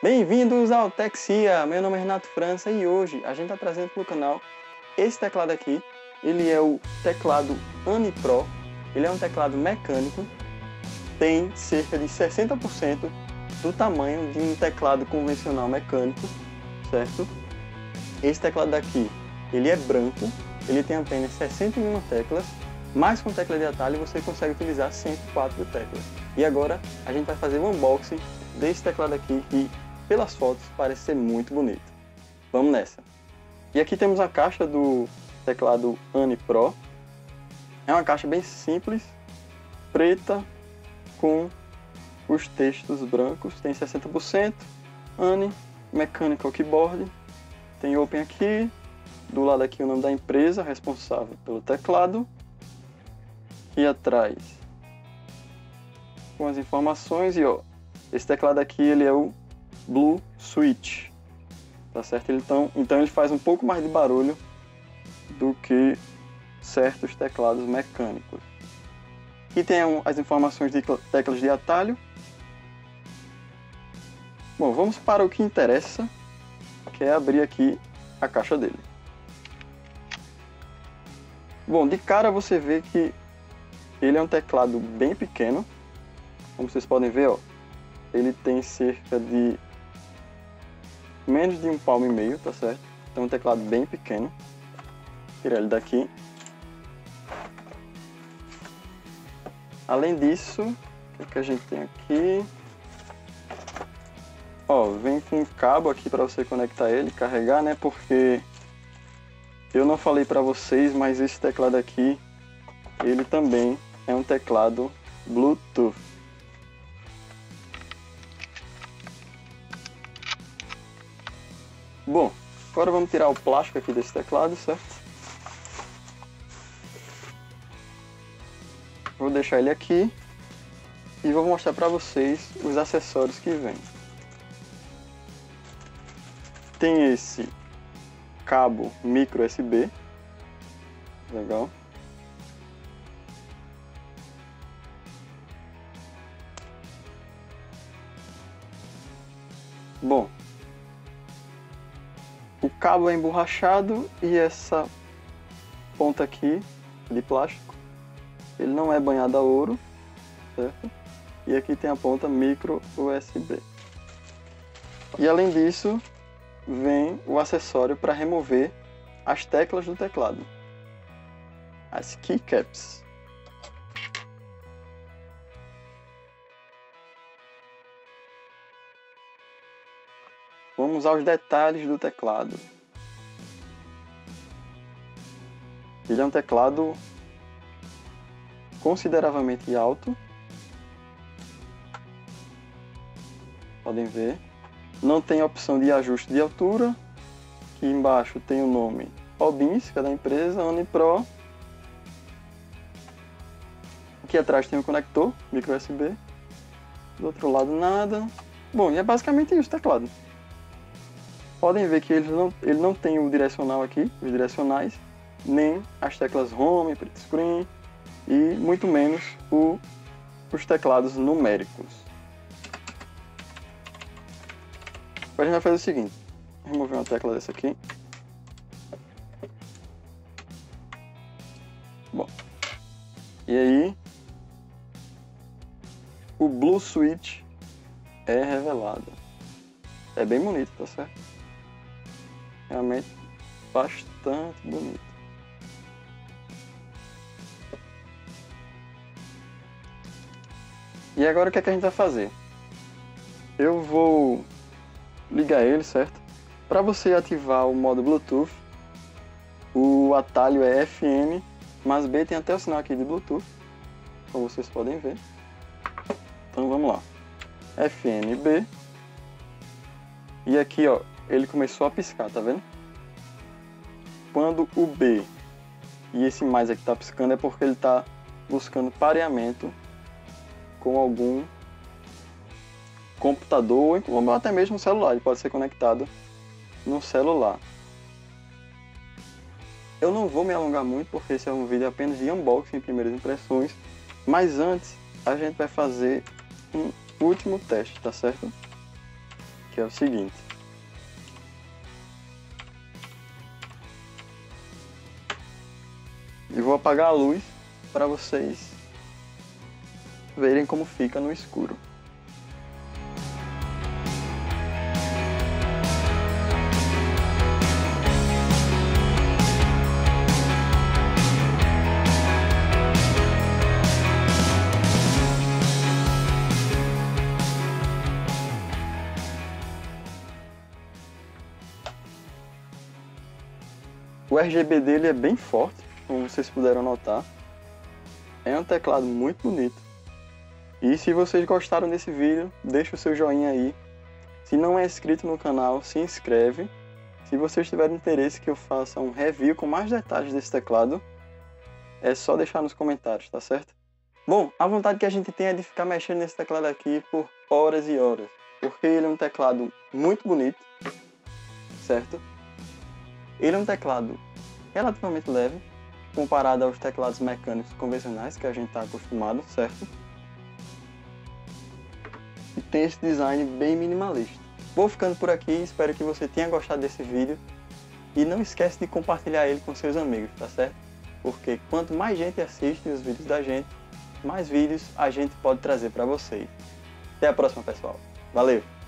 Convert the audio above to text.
Bem-vindos ao Texia, meu nome é Renato França e hoje a gente está trazendo para o canal esse teclado aqui. Ele é o teclado ANI Pro, ele é um teclado mecânico, tem cerca de 60% do tamanho de um teclado convencional mecânico, certo? Esse teclado daqui, ele é branco, ele tem apenas 61 teclas, mas com tecla de atalho você consegue utilizar 104 teclas. E agora a gente vai fazer um unboxing desse teclado aqui que, pelas fotos, parece ser muito bonito. Vamos nessa! E aqui temos a caixa do teclado ANI Pro. É uma caixa bem simples, preta, com os textos brancos, tem 60%, ANI, Mechanical Keyboard, tem Open aqui, do lado aqui o nome da empresa responsável pelo teclado, e atrás com as informações, e ó, esse teclado aqui ele é o Blue Switch, tá certo? Então ele faz um pouco mais de barulho do que certos teclados mecânicos. E tem as informações de teclas de atalho. Bom, vamos para o que interessa, que é abrir aqui a caixa dele. Bom, de cara você vê que ele é um teclado bem pequeno. Como vocês podem ver, ó, ele tem cerca de menos de 1,5 palmo, tá certo? Então é um teclado bem pequeno. Vou tirar ele daqui. Além disso, o que a gente tem aqui? Ó, vem com um cabo aqui para você conectar ele, carregar, né? Porque eu não falei para vocês, mas esse teclado aqui, ele também é um teclado Bluetooth. Bom, agora vamos tirar o plástico aqui desse teclado, certo? Vou deixar ele aqui e vou mostrar para vocês os acessórios que vem. Tem esse cabo micro USB, legal. Bom, o cabo é emborrachado e essa ponta aqui de plástico, ele não é banhado a ouro, certo? E aqui tem a ponta micro USB. E além disso, vem o acessório para remover as teclas do teclado, as keycaps. Vamos aos detalhes do teclado. Ele é um teclado consideravelmente alto. Podem ver. Não tem opção de ajuste de altura. Aqui embaixo tem o nome OBINS, que é da empresa, ANI Pro. Aqui atrás tem o conector, micro USB. Do outro lado nada. Bom, e é basicamente isso o teclado. Podem ver que ele não tem o direcional aqui, os direcionais, nem as teclas Home, Print Screen e muito menos os teclados numéricos. Agora a gente vai fazer o seguinte, remover uma tecla dessa aqui. Bom, e aí o Blue Switch é revelado. É bem bonito, tá certo? Realmente bastante bonito. E agora o que é que a gente vai fazer? Eu vou ligar ele, certo? Para você ativar o modo Bluetooth, o atalho é FM, mas B tem até o sinal aqui de Bluetooth, como vocês podem ver. Então vamos lá. FM B. E aqui, ó, ele começou a piscar, tá vendo? Quando o B e esse mais aqui tá piscando é porque ele tá buscando pareamento com algum computador ou até mesmo celular. Ele pode ser conectado no celular. Eu não vou me alongar muito porque esse é um vídeo apenas de unboxing e primeiras impressões, mas antes a gente vai fazer um último teste, tá certo? que é o seguinte. E vou apagar a luz para vocês verem como fica no escuro. O RGB dele é bem forte, como vocês puderam notar. É um teclado muito bonito. E se vocês gostaram desse vídeo, deixa o seu joinha aí. Se não é inscrito no canal, se inscreve. Se vocês tiverem interesse que eu faça um review com mais detalhes desse teclado, é só deixar nos comentários, tá certo? Bom, a vontade que a gente tem é de ficar mexendo nesse teclado aqui por horas e horas. Porque ele é um teclado muito bonito, certo? Ele é um teclado relativamente leve, comparado aos teclados mecânicos convencionais que a gente está acostumado, certo? E tem esse design bem minimalista. Vou ficando por aqui, espero que você tenha gostado desse vídeo. E não esquece de compartilhar ele com seus amigos, tá certo? Porque quanto mais gente assiste os vídeos da gente, mais vídeos a gente pode trazer para vocês. Até a próxima, pessoal. Valeu!